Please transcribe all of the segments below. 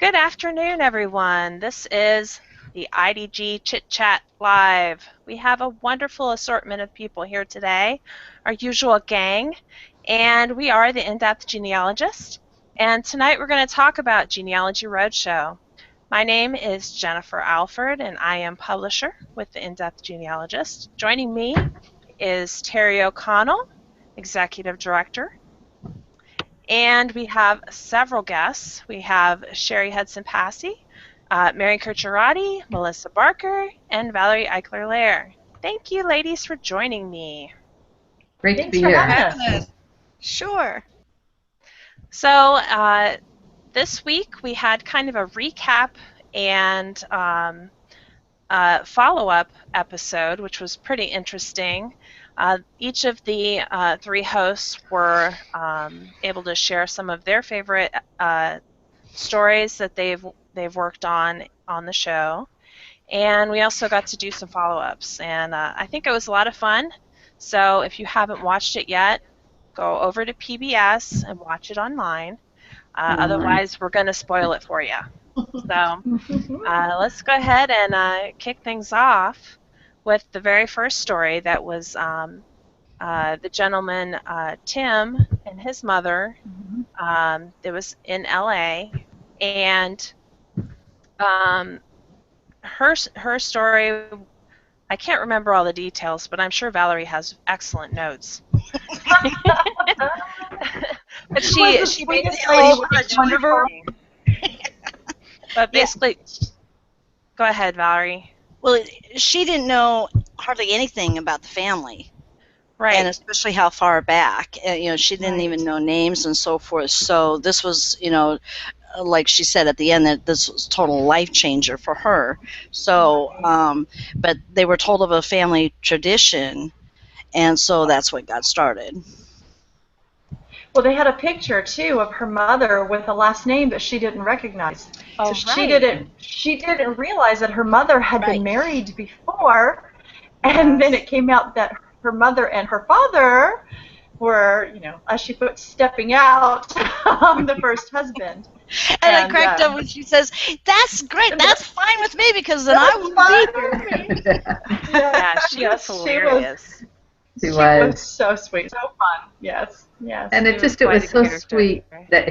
Good afternoon, everyone. This is the IDG Chit Chat Live. We have a wonderful assortment of people here today, our usual gang, and we are the In-Depth Genealogist. And tonight we're going to talk about Genealogy Roadshow. My name is Jennifer Alford, and I am publisher with the In-Depth Genealogist. Joining me is Terry O'Connell, Executive Director. And we have several guests. We have Sherry Hudson-Passy, Mary Kurcharati, Melissa Barker, and Valerie Eichler-Lair. Thank you, ladies, for joining me. Great to be here. Sure. So this week we had kind of a recap and follow-up episode, which was pretty interesting. Each of the three hosts were able to share some of their favorite stories that they've worked on the show, and we also got to do some follow-ups, and I think it was a lot of fun. So if you haven't watched it yet, go over to PBS and watch it online. Otherwise, we're going to spoil it for you. So let's go ahead and kick things off with the very first story that was the gentleman, Tim, and his mother. It was in LA, and her story, I can't remember all the details, but I'm sure Valerie has excellent notes. But she basically but basically, go ahead, Valerie. Well, she didn't know hardly anything about the family, right? And especially how far back. She didn't even know names and so forth. So this was, like she said at the end, that this was a total life changer for her. So, but they were told of a family tradition, and so that's what got started. Well, they had a picture too of her mother with a last name that she didn't recognize. Oh, so she didn't realize that her mother had been married before, and then it came out that her mother and her father were, as she put, stepping out the first husband. And I cracked up when she says, "That's great. That's fine with me because then I will be here." Yeah, she was hilarious. She was so sweet, so fun. Yes. And it was so sweet that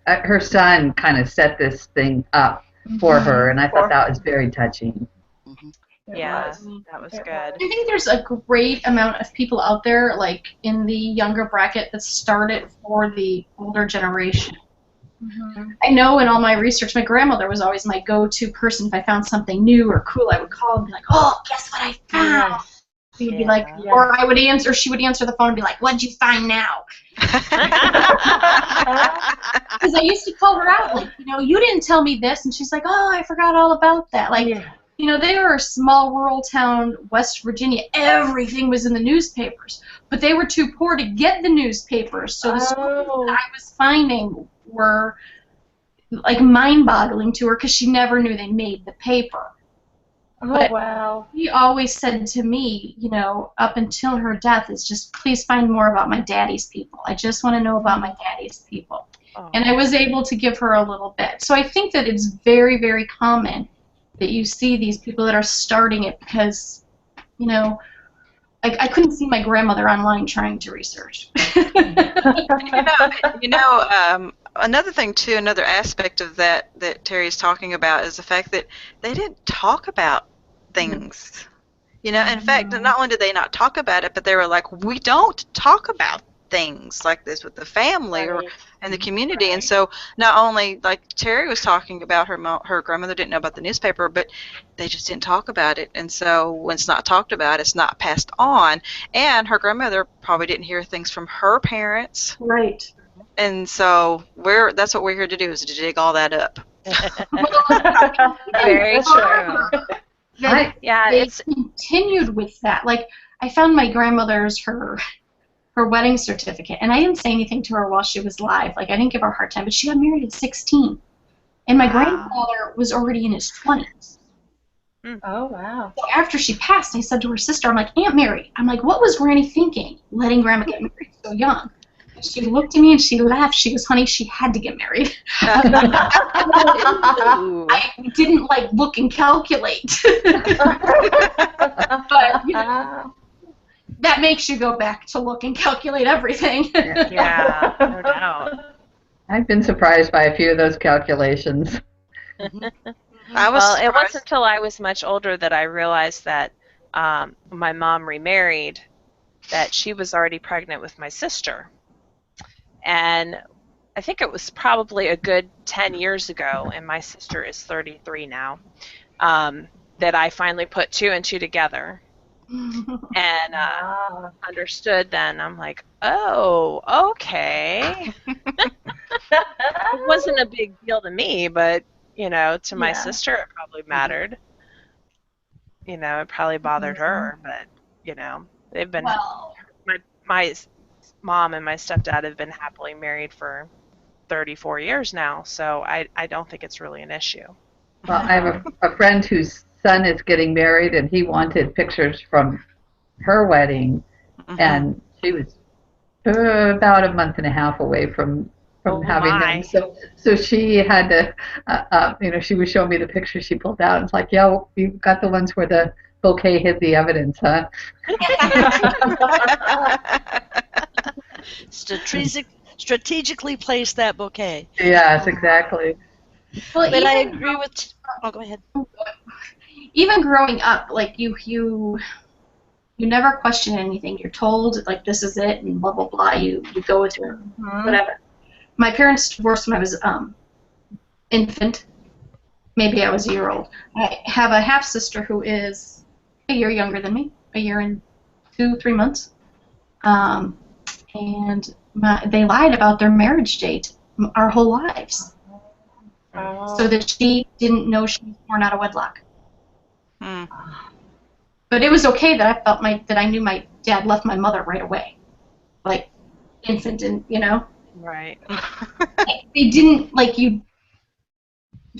her son kind of set this thing up for her, and I thought that was very touching. Yeah, that was good. I think there's a great amount of people out there, like in the younger bracket, that started for the older generation. I know in all my research, my grandmother was always my go-to person. If I found something new or cool, I would call and be like, "Oh, guess what I found?" So you'd be like, or I would answer, she would answer the phone and be like, "What'd you find now?" Because I used to call her out, like, "You didn't tell me this," and she's like, "Oh, I forgot all about that." Like, they were a small rural town, West Virginia. Everything was in the newspapers, but they were too poor to get the newspapers. So the stories that I was finding were like mind-boggling to her because she never knew they made the paper. But wow. She always said to me, up until her death, is just, "Please find more about my daddy's people. I just want to know about my daddy's people." And I was able to give her a little bit. So I think that it's very, very common that you see these people that are starting it because, I couldn't see my grandmother online trying to research. Another thing too, another aspect of that Terry's talking about is the fact that they didn't talk about things. In fact, not only did they not talk about it, but they were like, "We don't talk about things like this with the family or in the community." And so not only, like Terry was talking about, her grandmother didn't know about the newspaper, but they just didn't talk about it. And so when it's not talked about, it's not passed on. And her grandmother probably didn't hear things from her parents. Right. And so that's what we're here to do, is to dig all that up. Very true. They continued with that. Like, I found my grandmother's her wedding certificate, and I didn't say anything to her while she was alive. Like, I didn't give her a hard time, but she got married at 16. And my grandfather was already in his 20s. Oh, wow. So after she passed, I said to her sister, I'm like, "Aunt Mary," I'm like, "what was Granny thinking, letting Grandma get married so young?" She looked at me and she laughed. She goes, "Honey, she had to get married." I didn't look and calculate. But that makes you go back to look and calculate everything. Yeah, no doubt. I've been surprised by a few of those calculations. Well, it wasn't until I was much older that I realized that my mom remarried, that she was already pregnant with my sister. And I think it was probably a good 10 years ago, and my sister is 33 now, that I finally put 2 and 2 together. And understood then. I'm like, oh, okay. It wasn't a big deal to me, but, to my sister it probably mattered. It probably bothered her, but, they've been, my mom and my stepdad have been happily married for 34 years now, so I don't think it's really an issue. Well, I have a friend whose son is getting married, and he wanted pictures from her wedding, and she was about a month and a half away from having them. So she had to, she was showing me the pictures she pulled out. It's like, yeah, you got the ones where the bouquet hid the evidence, huh? Strategically place that bouquet. Yes, exactly. Well, but I agree with. Oh, go ahead. Even growing up, you never question anything. You're told this is it, and blah blah blah. You go with your whatever. My parents divorced when I was infant. Maybe I was a year old. I have a half sister who is a year younger than me, a year and 2-3 months. And they lied about their marriage date our whole lives, so that she didn't know she was born out of wedlock. But it was okay that I felt that I knew my dad left my mother right away, infant, and Right. They didn't you.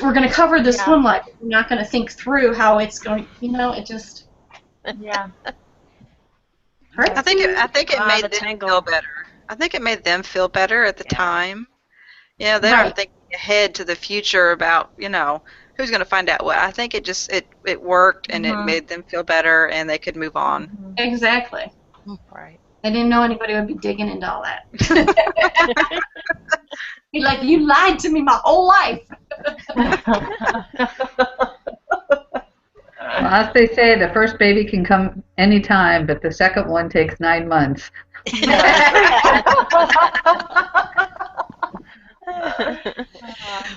We're going to cover this one life. We're not going to think through how it's going. It just. Yeah. I think it made them feel better. I think it made them feel better at the time. They aren't thinking ahead to the future about who's going to find out what. I think it just it worked, and it made them feel better, and they could move on. Exactly. Right. I didn't know anybody would be digging into all that. Be like, you lied to me my whole life. Well, as they say, the first baby can come anytime, but the second one takes 9 months.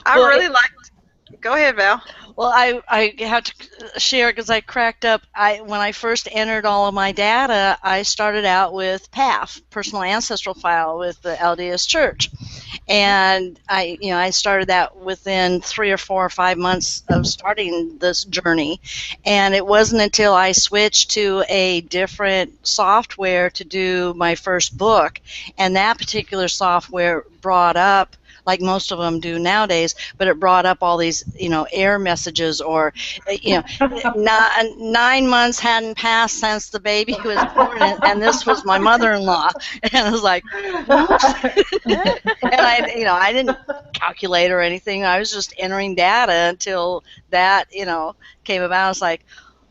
I really liked. Go ahead, Val. Well, I have to share because I cracked up. When I first entered all of my data, I started out with PAF, Personal Ancestral File, with the LDS Church, and I started that within 3 or 4 or 5 months of starting this journey, and it wasn't until I switched to a different software to do my first book, and that particular software brought up, like most of them do nowadays, but it brought up all these, error messages, or, 9 months hadn't passed since the baby was born, and this was my mother-in-law, and I was like, and I didn't calculate or anything. I was just entering data until that, came about. I was like,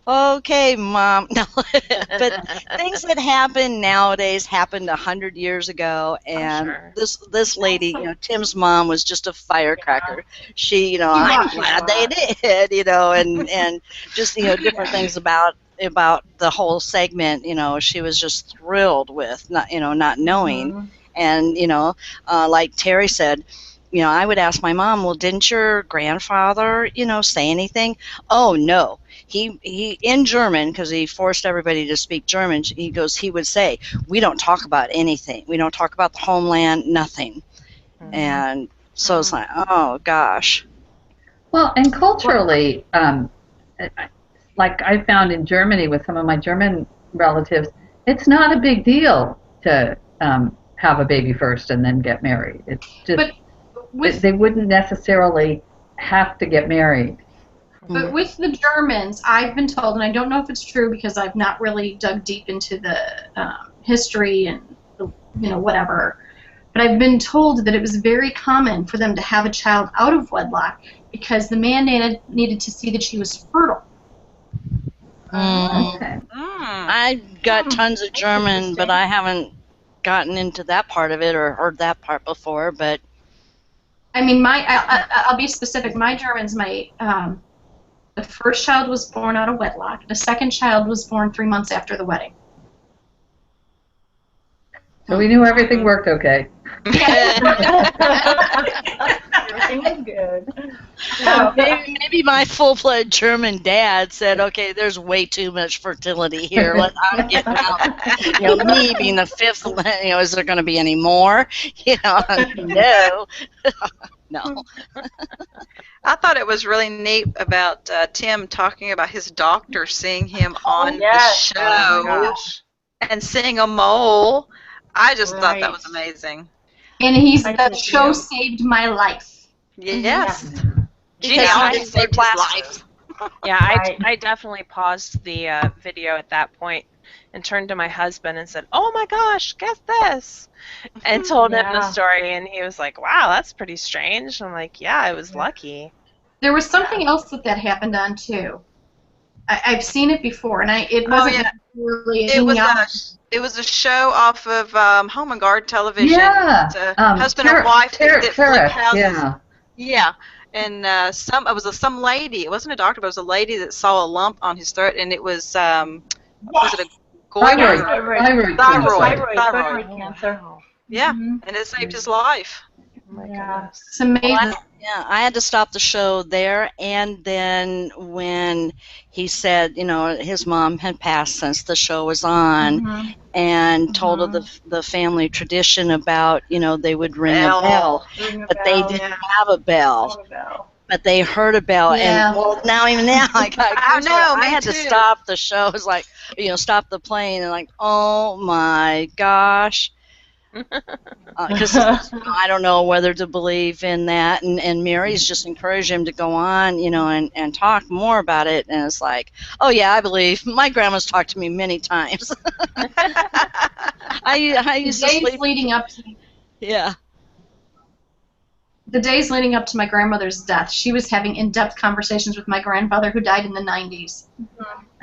okay, Mom. No. But things that happen nowadays happened 100 years ago, and this lady, Tim's mom, was just a firecracker. She, I'm glad they did, and just different things about the whole segment. She was just thrilled with not knowing, and like Terry said. I would ask my mom, well, didn't your grandfather, say anything? Oh, no. He in German, because he forced everybody to speak German, he would say, we don't talk about anything. We don't talk about the homeland, nothing. And so it's like, oh, gosh. Well, and culturally, like I found in Germany with some of my German relatives, it's not a big deal to have a baby first and then get married. It's just, they wouldn't necessarily have to get married. But with the Germans, I've been told, and I don't know if it's true because I've not really dug deep into the history and whatever. But I've been told that it was very common for them to have a child out of wedlock because the man needed to see that she was fertile. Okay. I got tons of German, but I haven't gotten into that part of it or heard that part before. But I mean, I'll be specific. My German's the first child was born out of wedlock. The second child was born 3 months after the wedding. So we knew everything worked okay. Everything was good. maybe my full-fledged German dad said, "Okay, there's way too much fertility here. I'm getting out." Me being the fifth. Is there going to be any more? No, no. I thought it was really neat about Tim talking about his doctor seeing him on the show and seeing a mole. I just thought that was amazing. And the show saved my life. Yes. Genealogy saved his life. Yeah, I definitely paused the video at that point and turned to my husband and said, "Oh my gosh, guess this," and told him the story, and he was like, "Wow, that's pretty strange." I'm like, "Yeah, I was lucky." There was something else that happened on too. I've seen it before, and it wasn't really. It was a show off of Home and Garden television. Yeah. Husband and wife that flip houses. Yeah. Yeah. And it was some lady. It wasn't a doctor, but it was a lady that saw a lump on his throat, and it was it a goiter? Thyroid cancer. Yeah, and it saved his life. Oh my goodness. It's amazing. I had to stop the show there, and then when he said, his mom had passed since the show was on, and told of the family tradition about, they would ring a bell, but they didn't have a bell. But they heard a bell, and even now I got. I had to stop the show. It was like, stop the plane, and like, oh my gosh. Because I don't know whether to believe in that, and Mary's just encouraged him to go on, and talk more about it, and it's like, oh yeah, I believe. My grandma's talked to me many times. I used to sleep. Leading up to the days leading up to my grandmother's death, she was having in-depth conversations with my grandfather who died in the 90s.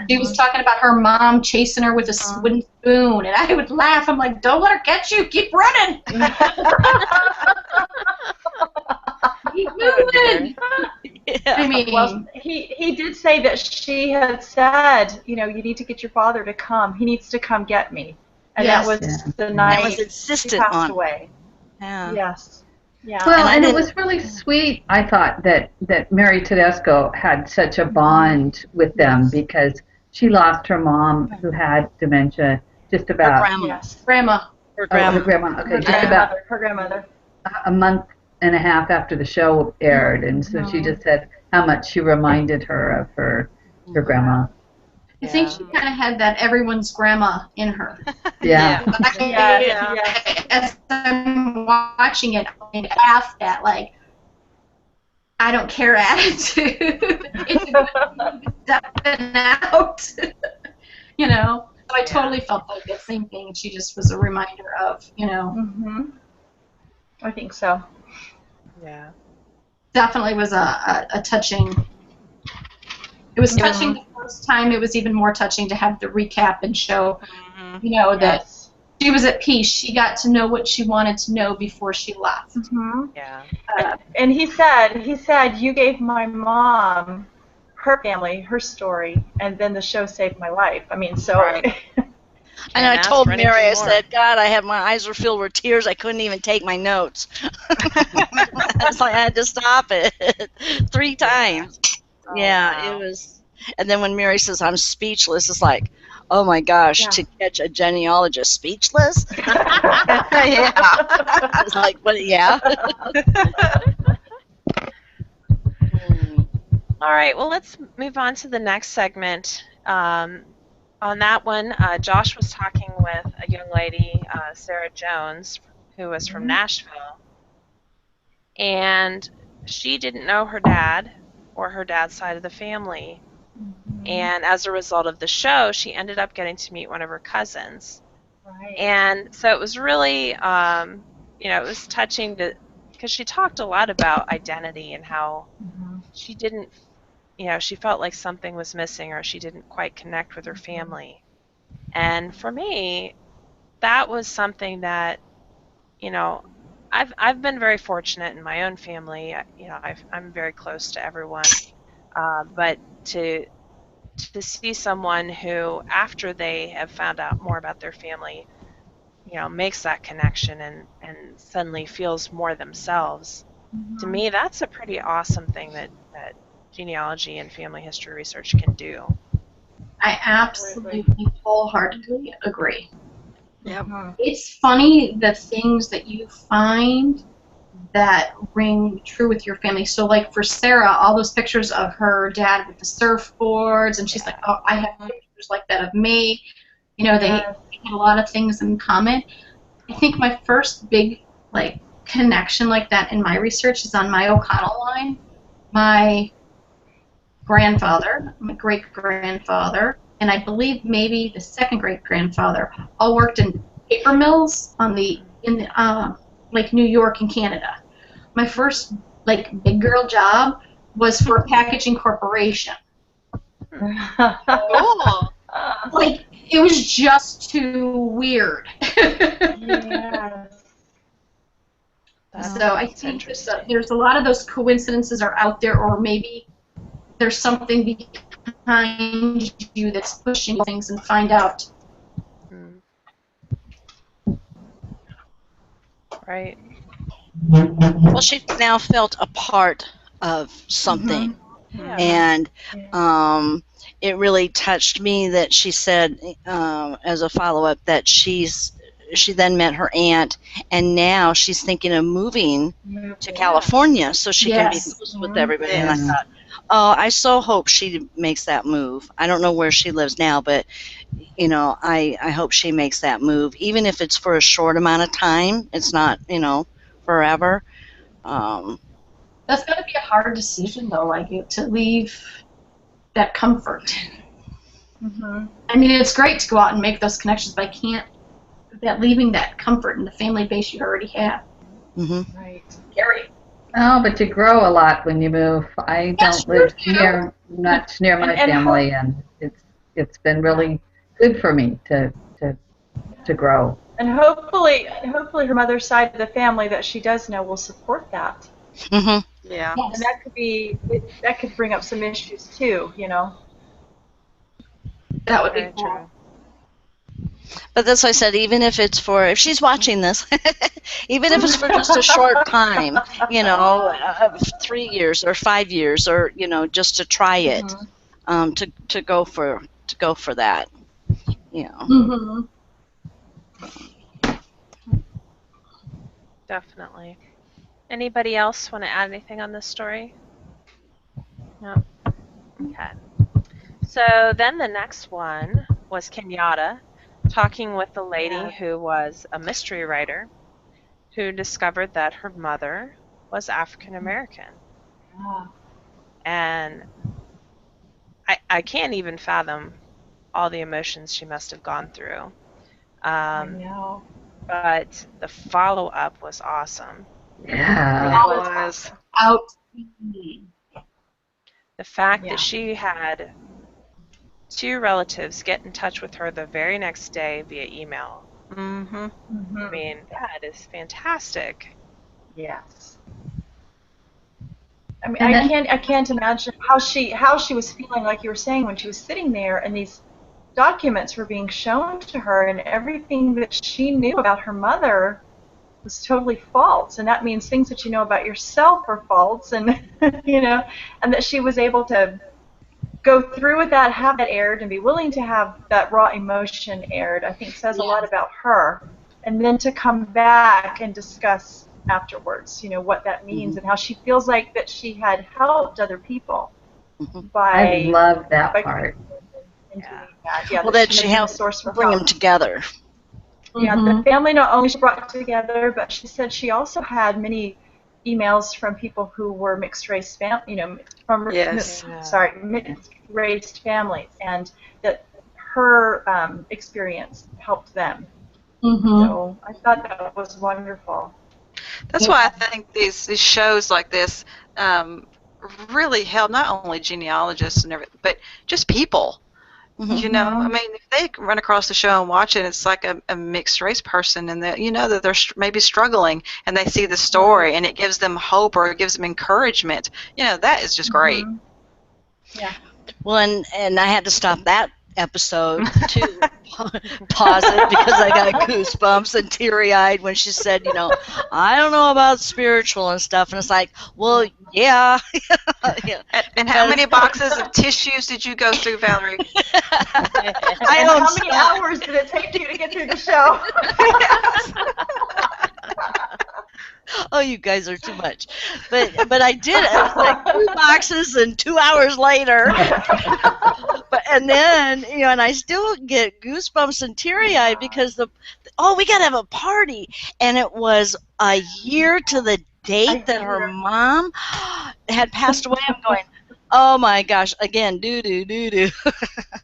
She was talking about her mom chasing her with a wooden spoon, and I would laugh. I'm like, don't let her catch you. Keep running. Keep moving. I mean, he did say that she had said, you need to get your father to come. He needs to come get me. And that was the night was insistent she passed on. away. Yeah. Yes. Yeah. Well, and it was really sweet, I thought, that Mary Tedesco had such a bond with them because she lost her mom who had dementia just about... Her grandma. Yes. Grandma. Her grandma. Her grandma. Okay, Just about her grandmother. A month and a half after the show aired, and so she just said how much she reminded her of her grandma. I think she kind of had that everyone's grandma in her. Yeah. As I'm watching it, I laugh at, like, I don't care attitude. It's stepping out. So I totally felt like the same thing, and she just was a reminder of, I think so. Yeah. Definitely was a touching. It was touching the first time. It was even more touching to have the recap and show, that she was at peace. She got to know what she wanted to know before she left. Yeah. And he said, you gave my mom her family, her story, and then the show saved my life. I mean, so. Right. And I told Mary, I said, God, my eyes were filled with tears. I couldn't even take my notes. It's like I had to stop it 3 times. It was. And then when Mary says, I'm speechless, it's like, oh my gosh, to catch a genealogist speechless? It's like, what, All right, well, let's move on to the next segment. On that one, Josh was talking with a young lady, Sarah Jones, who was from Nashville. And she didn't know her dad or her dad's side of the family. And as a result of the show, she ended up getting to meet one of her cousins. Right. And so it was really, it was touching because she talked a lot about identity and how she didn't, she felt like something was missing or she didn't quite connect with her family. And for me, that was something that, I've been very fortunate in my own family. I'm very close to everyone, but to see someone who, after they have found out more about their family, makes that connection and suddenly feels more themselves. To me, that's a pretty awesome thing that genealogy and family history research can do. I absolutely wholeheartedly agree. Yep. It's funny the things that you find that ring true with your family. So, like for Sarah, all those pictures of her dad with the surfboards, and she's like, "Oh, I have pictures like that of me." They had a lot of things in common. I think my first big connection like that in my research is on my O'Connell line. My grandfather, my great grandfather, and I believe maybe the second great grandfather all worked in paper mills in Lake New York in Canada. My first big girl job was for a packaging corporation. Cool. It was just too weird. Yes. So I think there's a lot of those coincidences are out there, or maybe there's something behind you that's pushing things and find out. Right. Well, she's now felt a part of something. Yeah. And it really touched me that she said, as a follow-up, that she then met her aunt, and now she's thinking of moving to California so she can be close with everybody. And I thought, oh, I so hope she makes that move. I don't know where she lives now, but I hope she makes that move, even if it's for a short amount of time. It's not, forever. That's got to be a hard decision, though, to leave that comfort. I mean, it's great to go out and make those connections, but I can't. Leaving that comfort in the family base you already have. Right. Scary. Oh, but you grow a lot when you move. I don't live much near my family, and it's been really good for me to grow. And hopefully her mother's side of the family that she does know will support that. Yeah. And that could bring up some issues too, That would be cool. But that's why I said, even if it's if she's watching this, even if it's for just a short time, 3 years or 5 years, or just to try it, to go for that, Definitely. Anybody else want to add anything on this story? No. Okay. So then the next one was Kenyatta, talking with a lady who was a mystery writer who discovered that her mother was African American. And I can't even fathom all the emotions she must have gone through. I know. But the follow-up was awesome. Yeah. It was. The fact that she had 2 relatives get in touch with her the very next day via email. I mean, that is fantastic. Yes. I mean, I can't imagine how she was feeling, like you were saying, when she was sitting there and these documents were being shown to her, and everything that she knew about her mother was totally false, and that means things that you know about yourself are false, and and that she was able to go through with that, have that aired, and be willing to have that raw emotion aired, I think says a lot about her. And then to come back and discuss afterwards, what that means and how she feels like that she had helped other people I love that part. Well, that she helped bring them together. Yeah, the family not only she brought together, but she said she also had many emails from people who were mixed race mixed race families, and that her experience helped them. So I thought that was wonderful. That's why I think these shows like this really help not only genealogists and everything, but just people. You know, I mean, if they run across the show and watch it, it's like a mixed race person, and that that they're maybe struggling, and they see the story, and it gives them hope or it gives them encouragement. That is just great. Yeah. Well, and I had to stop that episode to pause it because I got goosebumps and teary-eyed when she said, I don't know about spiritual and stuff, and it's like, well, yeah. Yeah. And how many boxes of tissues did you go through, Valerie? I And don't how many hours did it take you to get through the show? Oh, you guys are too much. But I did it. It was like 2 boxes and 2 hours later. And then, and I still get goosebumps and teary-eyed because we got to have a party. And it was a year to the date that her mom had passed away. I'm going, oh my gosh, again, doo-doo.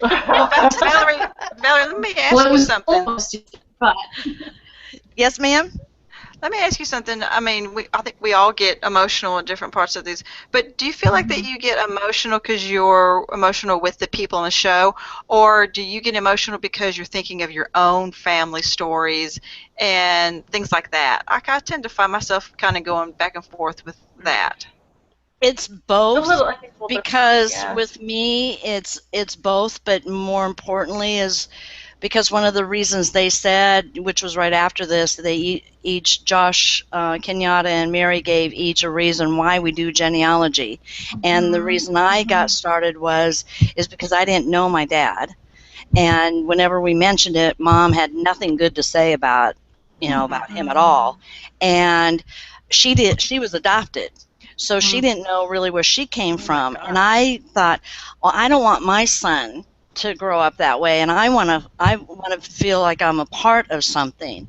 Well, Valerie, let me ask you something. Yes, ma'am? Let me ask you something. I mean, I think we all get emotional in different parts of these. But do you feel like that you get emotional because you're emotional with the people in the show, or do you get emotional because you're thinking of your own family stories and things like that? I tend to find myself kind of going back and forth with that. It's both, I think because yeah. with me it's both, but more importantly is because one of the reasons they said, which was right after this, they each, Josh, Kenyatta, and Mary gave each a reason why we do genealogy. And the reason I got started is because I didn't know my dad. And whenever we mentioned it, Mom had nothing good to say about him at all. And she was adopted. So she didn't know really where she came from. And I thought, well, I don't want my son to grow up that way, and I want to feel like I'm a part of something.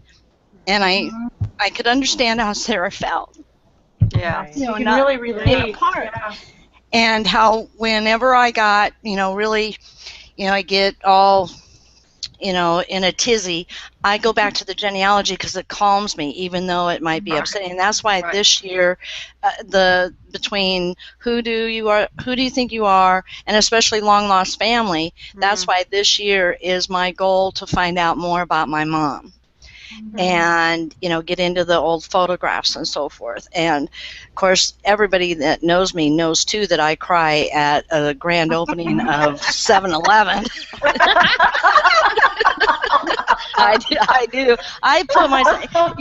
And I could understand how Sarah felt. Yeah. You can really relate. Apart. Yeah. And how whenever I got, really, I get all, in a tizzy, I go back to the genealogy because it calms me, even though it might be upsetting. And that's why this year, between who do you think you are, and especially long lost family, that's why this year is my goal to find out more about my mom. And get into the old photographs and so forth. And of course, everybody that knows me knows too that I cry at a grand opening of 7-Eleven. I do. I put myself,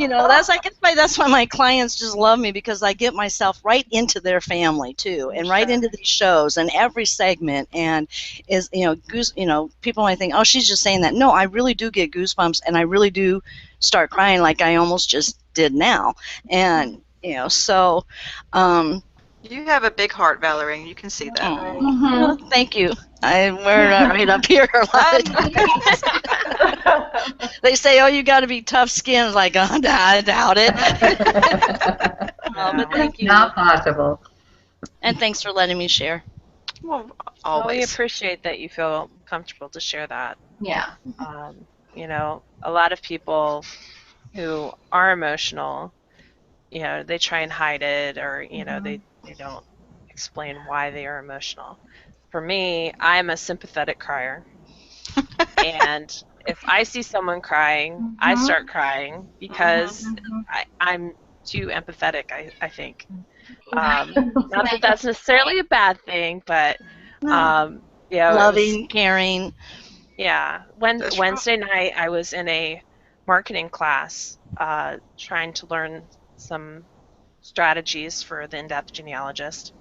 that's why my clients just love me, because I get myself right into their family too, and right into these shows and every segment. And people might think, oh, she's just saying that. No, I really do get goosebumps, and I really do start crying like I almost just did now. And so you have a big heart, Valerie. You can see that. Well, thank you. We're right up here a lot of times. They say, oh, you got to be tough skinned. Like, oh, I doubt it. But thank you. Not possible. And thanks for letting me share. Well, We always. appreciate that you feel comfortable to share that. Yeah. A lot of people who are emotional, they try and hide it, or they don't explain why they are emotional. For me, I'm a sympathetic crier. And if I see someone crying, I start crying because I'm too empathetic, I think. Not that that's necessarily a bad thing, but Loving, caring. Yeah. Wednesday night, I was in a marketing class trying to learn some strategies for the in-depth genealogist.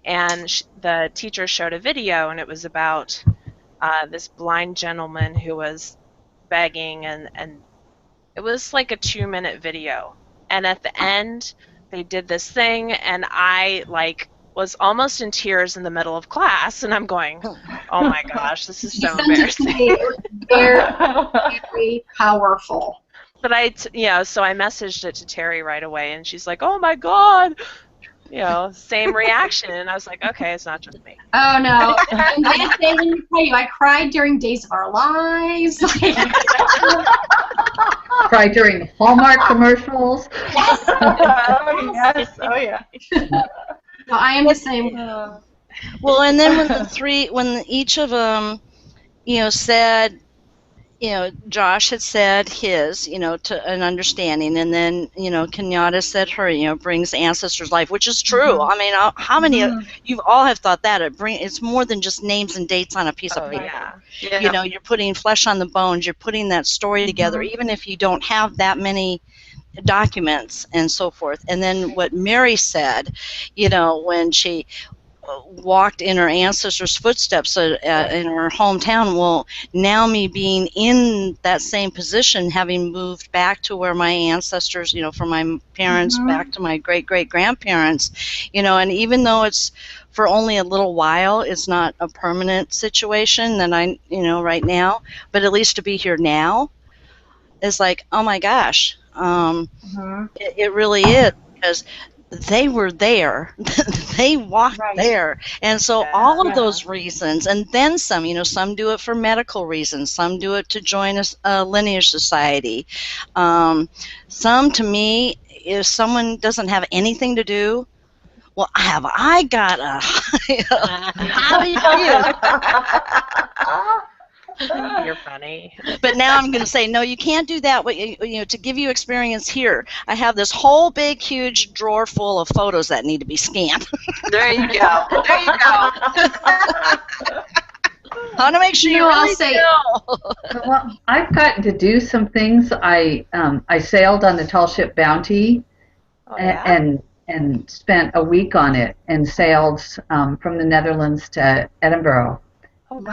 And the teacher showed a video, and it was about this blind gentleman who was begging, and it was like a 2-minute video. And at the end, they did this thing, and I was almost in tears in the middle of class, and I'm going, oh my gosh, this is so embarrassing. Very, very powerful. But so I messaged it to Terry right away, and she's like, oh my God, same reaction. And I was like, okay, it's not just me. Oh no! And that day, let me tell you, I cried during Days of Our Lives. Cry during Hallmark commercials. Yes. Oh yes. Oh yeah. No, I am the same. Well, and then when each of them, said, Josh had said his, to an understanding, and then, Kenyatta said her, brings ancestors' life, which is true. I mean, how many of you all have thought that it's more than just names and dates on a piece of paper. Yeah. You're putting flesh on the bones. You're putting that story together, even if you don't have that many documents and so forth. And then what Mary said, when she walked in her ancestors' footsteps in her hometown. Well, now me being in that same position, having moved back to where my ancestors, from my parents back to my great-great-grandparents, and even though it's for only a little while, it's not a permanent situation that I, right now, but at least to be here now is like, oh my gosh, it really is, because they were there. They walked there. And so all of those reasons, and then some, some do it for medical reasons, some do it to join a lineage society. Some, to me, if someone doesn't have anything to do, well, I got a how do you You're funny. But now I'm going to say, no, you can't do that. To give you experience here, I have this whole big, huge drawer full of photos that need to be scanned. There you go. There you go. I want to make sure you I'll really say, Well, I've gotten to do some things. I sailed on the tall ship Bounty and spent a week on it and sailed from the Netherlands to Edinburgh.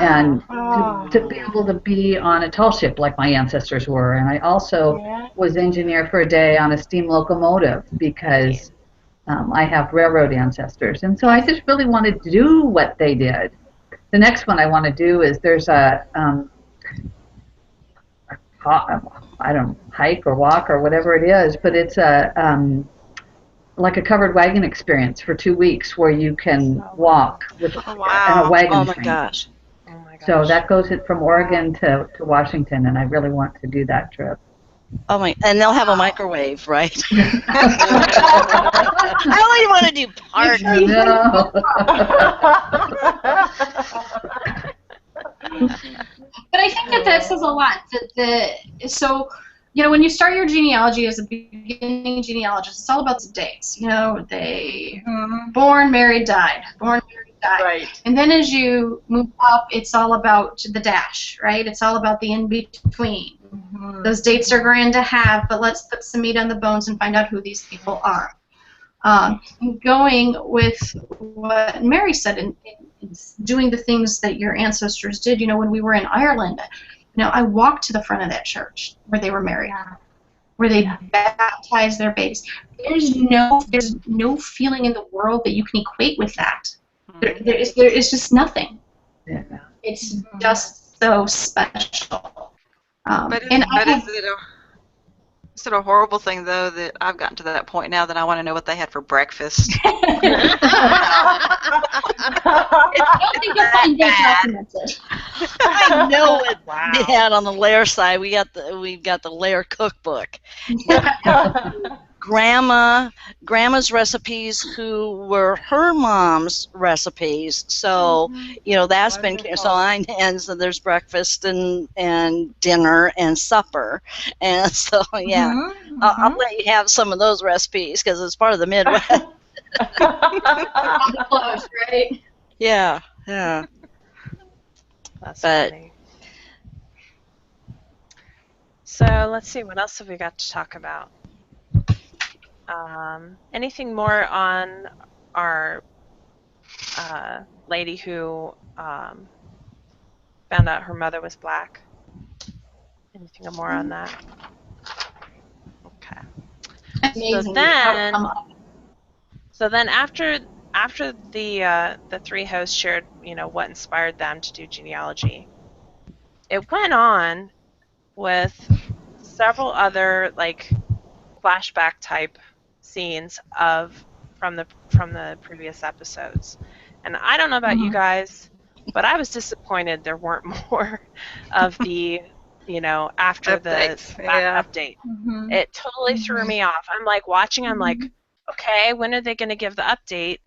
And to be able to be on a tall ship like my ancestors were. And I also was engineer for a day on a steam locomotive because I have railroad ancestors. And so I just really wanted to do what they did. The next one I want to do is there's I don't hike or walk or whatever it is, but it's like a covered wagon experience for 2 weeks where you can walk with in a wagon Oh my train. gosh. So that goes from Oregon to Washington, and I really want to do that trip. Oh my! And they'll have a microwave, right? I only want to do part. But I think that says a lot. So, when you start your genealogy as a beginning genealogist, it's all about the dates. They born, married, died. Born, married, died. Right. And then as you move up, it's all about the dash, right? It's all about the in-between. Those dates are grand to have, but let's put some meat on the bones and find out who these people are. Going with what Mary said, and doing the things that your ancestors did, when we were in Ireland, I walked to the front of that church where they were married, where they baptized their babies. There's no feeling in the world that you can equate with that. There is just nothing. Yeah. It's just so special. Is it a horrible thing, though, that I've gotten to that point now that I want to know what they had for breakfast? I don't think you'll find that documented. I know it. We had on the Lair side. We've got the Lair cookbook. Grandma's recipes, who were her mom's recipes. So that's been and so there's breakfast and dinner and supper, and so I'll let you have some of those recipes because it's part of the Midwest. Close, right? Yeah. That's funny. So let's see, what else have we got to talk about? Anything more on our lady who found out her mother was black? Anything more on that? Okay. Amazing. So then after the three hosts shared, what inspired them to do genealogy, it went on with several other flashback type scenes from from the previous episodes. And I don't know about you guys, but I was disappointed there weren't more of the, after the Updates. that Yeah. update. Mhm. It totally threw me off. I'm like watching, I'm like, okay, when are they going to give the update?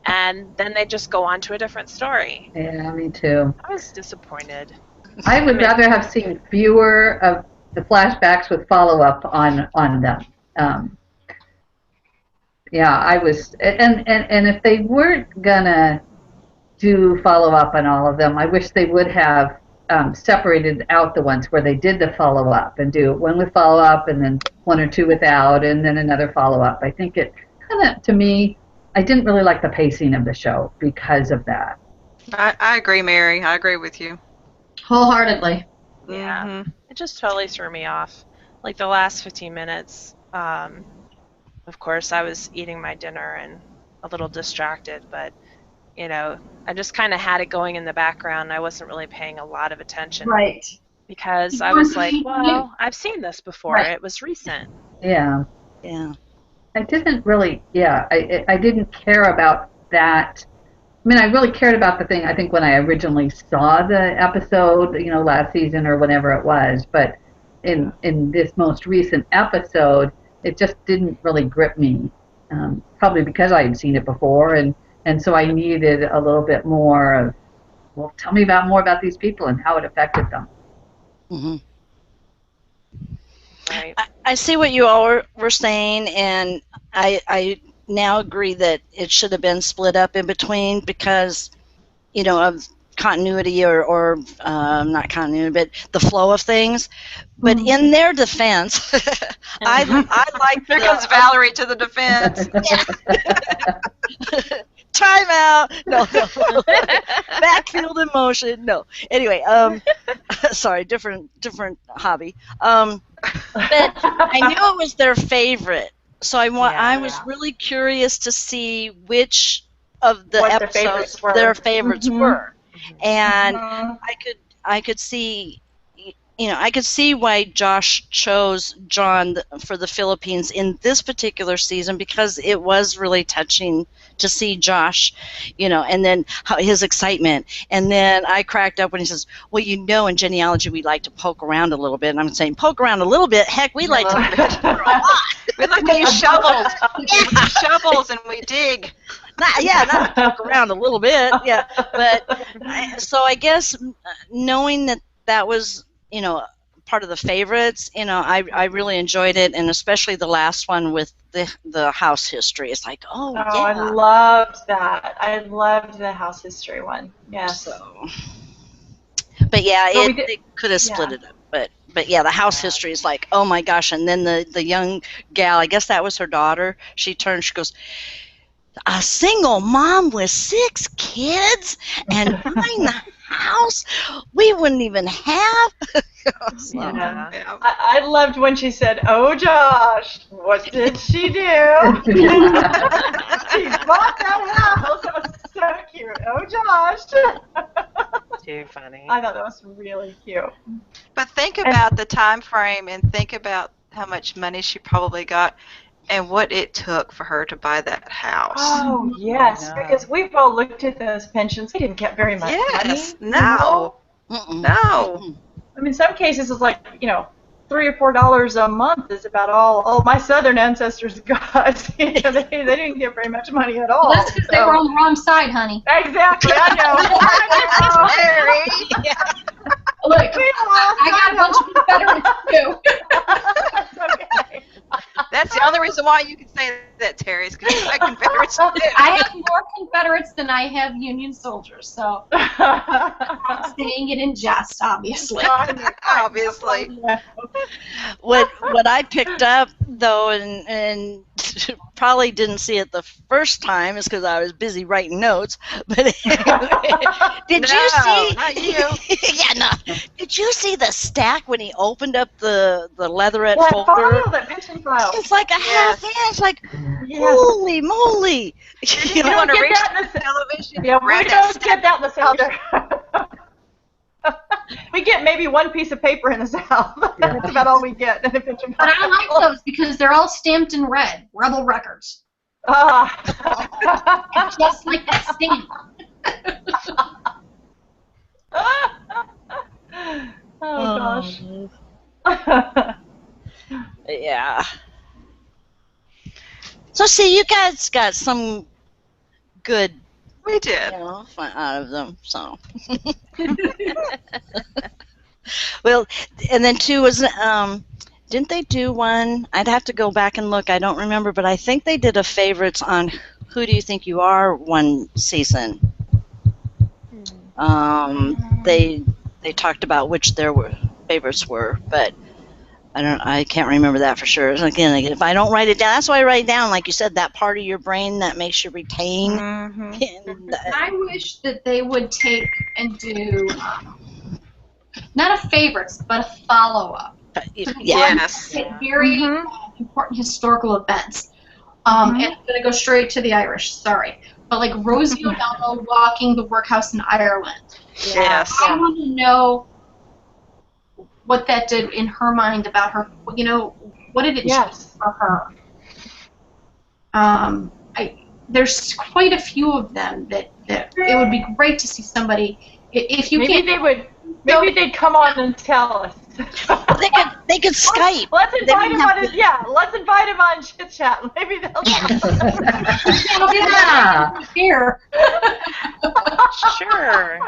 And then they just go on to a different story. Yeah, me too. I was disappointed. I would rather have seen fewer of the flashbacks with follow-up on them. Yeah, I was, and if they weren't gonna do follow-up on all of them, I wish they would have separated out the ones where they did the follow-up and do one with follow-up and then one or two without and then another follow-up. I think it kind of, to me, I didn't really like the pacing of the show because of that. I agree, Mary. I agree with you. Wholeheartedly. Yeah. Mhm. It just totally threw me off. Like the last 15 minutes, of course, I was eating my dinner and a little distracted, but, I just kind of had it going in the background. I wasn't really paying a lot of attention Right. because You I weren't was like, paying well, I've seen this before. Right. It was recent. Yeah. Yeah. I didn't really, I didn't care about that. I mean, I really cared about the thing, I think, when I originally saw the episode, last season or whenever it was. But in this most recent episode, it just didn't really grip me. Probably because I had seen it before, and so I needed a little bit more of, well, tell me more about these people and how it affected them. Hmm. Right. I see what you all were saying, and I now agree that it should have been split up in between because, of continuity or not continuity, but the flow of things. But in their defense, I like Here comes Valerie to the defense. time out. No. Backfield in motion. No. Anyway, sorry, different hobby. But I knew it was their favorite, so I was really curious to see which of the What episodes their favorites were, and I could see. I could see why Josh chose John for the Philippines in this particular season because it was really touching to see Josh, and then his excitement. And then I cracked up when he says, well, in genealogy we like to poke around a little bit. And I'm saying, poke around a little bit? Heck, we like to poke a lot. We like to use shovels. We use shovels and we dig. Not poke around a little bit. Yeah. But so I guess knowing that was, part of the favorites, I really enjoyed it, and especially the last one with the house history. It's like, yeah. I loved that. I loved the house history one. Yes. So, but yeah, they could have split it up. But yeah, the house history is like, oh my gosh. And then the young gal, I guess that was her daughter, she turns, she goes, a single mom with 6 kids and buying the house we wouldn't even have. I loved when she said, oh, Josh, what did she do? She bought that house. That was so cute. Oh, Josh. Too funny. I thought that was really cute. But think about the time frame and think about how much money she probably got and what it took for her to buy that house. Oh, yes, because we've all looked at those pensions. They didn't get very much money. No. I mean, some cases it's like, $3 or $4 a month is about all my Southern ancestors got. They didn't get very much money at all. Well, that's because they were on the wrong side, honey. Exactly, I know. Yeah. Look, I got a bunch of Confederates too. Okay. That's the only reason why you can say that, Terry, is because you like Confederates too. I have more Confederates than I have Union soldiers, so I'm saying it in jest, obviously. Obviously. What I picked up though, and probably didn't see it the first time, is because I was busy writing notes. But did you see? Not you. Yeah, no. Did you see the stack when he opened up the leatherette That folder? file, that pension file. It's like a half inch. Like, holy moly! You want to reach the television? Yeah, we grab don't that get that in the South. We get maybe one piece of paper in the South. That's about all we get in a pension But file. I like those because they're all stamped in red, Rebel Records. Just like that stamp. Oh gosh. Yeah. So see, you guys got some good, We did. fun out of them. So. Well, and then two was didn't they do one? I'd have to go back and look. I don't remember, but I think they did a favorites on Who Do You Think You Are one season. They talked about which their favorites were, but I can't remember that for sure. Again, if I don't write it down, that's why I write it down, like you said, that part of your brain that makes you retain. I wish that they would take and do not a favorites, but a follow-up. Yes. Very important historical events. And I'm going to go straight to the Irish, sorry. But like Rosie O'Donnell walking the workhouse in Ireland. Yes. I want to know what that did in her mind about her, what did it change for her? There's quite a few of them that it would be great to see somebody, if you Maybe they'd come on and tell us. They could Skype. Let's invite him on. Let's invite him on Chit Chat. Maybe they'll. Here. Sure.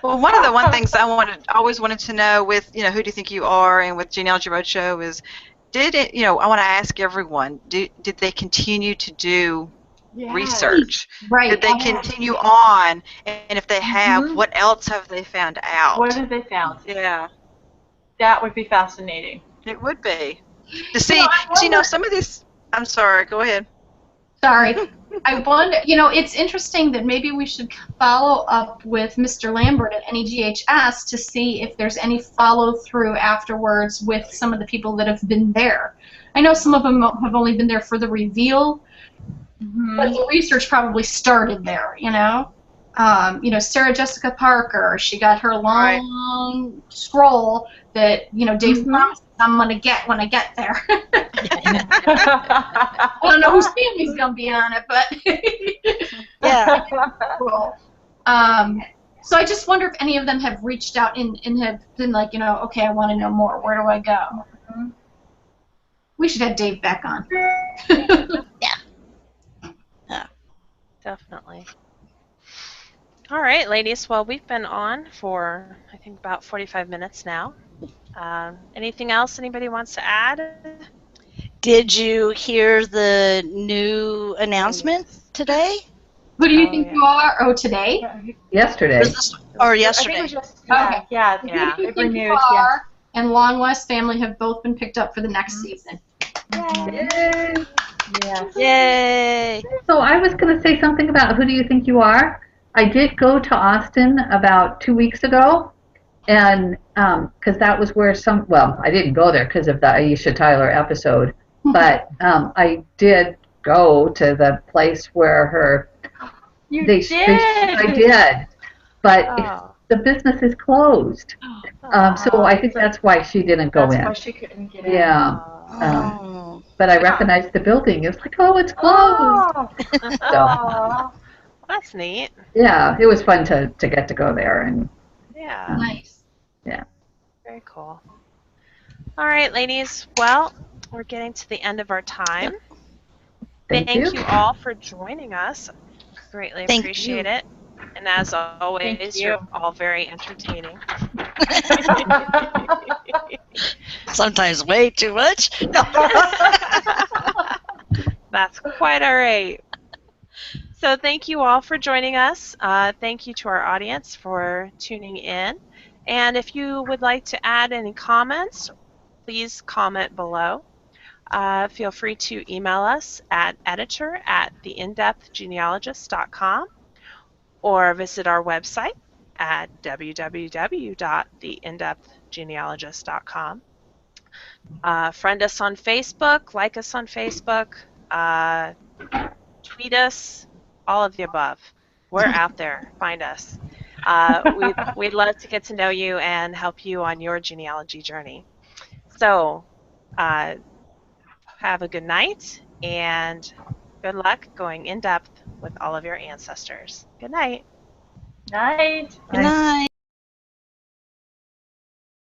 Well, one of the things I always wanted to know with Who Do You Think You Are and with Genealogy Roadshow is, I want to ask everyone, did they continue to do research? Right. Did they continue on? And if they have, what else have they found out? What have they found? Yeah. That would be fascinating. It would be. To see, some of these. I'm sorry. Go ahead. Sorry. I wonder, it's interesting that maybe we should follow up with Mr. Lambert at NEGHS to see if there's any follow-through afterwards with some of the people that have been there. I know some of them have only been there for the reveal, but the research probably started there, Sarah Jessica Parker, she got her long scroll that, Dave promised I'm going to get when I get there. I don't know whose family's going to be on it, but yeah. Cool. So I just wonder if any of them have reached out and have been like, okay, I want to know more. Where do I go? We should have Dave back on. Yeah. Definitely. All right, ladies. Well, we've been on for, I think, about 45 minutes now. Anything else anybody wants to add? Did you hear the new announcement today? Who do you think you are? Oh, today? Yesterday. Or yesterday? I think it was just, Okay. yeah. Who do you think you are? And Long West Family have both been picked up for the next season. Yay. Yay! So I was going to say something about Who Do You Think You Are? I did go to Austin about 2 weeks ago, and because that was where I didn't go there because of the Aisha Tyler episode, but I did go to the place where You did? I did, but the business is closed. So I think that's why she didn't go in. That's why she couldn't get in. Yeah. But I recognized the building. It was like, oh, it's closed. So, that's neat. yeah, it was fun to get to go there. And yeah. Nice. Yeah. Very cool. All right, ladies. Well, we're getting to the end of our time. Thank you. all for joining us. Greatly appreciate it. And as always, you're all very entertaining. Sometimes way too much. That's quite all right. So thank you all for joining us. Thank you to our audience for tuning in. And if you would like to add any comments, please comment below. Feel free to email us at editor@theinDepthGenealogist.com or visit our website at www.theinDepthGenealogist.com. Friend us on Facebook, like us on Facebook, tweet us, all of the above. We're out there. Find us. We'd love to get to know you and help you on your genealogy journey. So have a good night and Good luck going in depth with all of your ancestors. Good night. Night. Good night.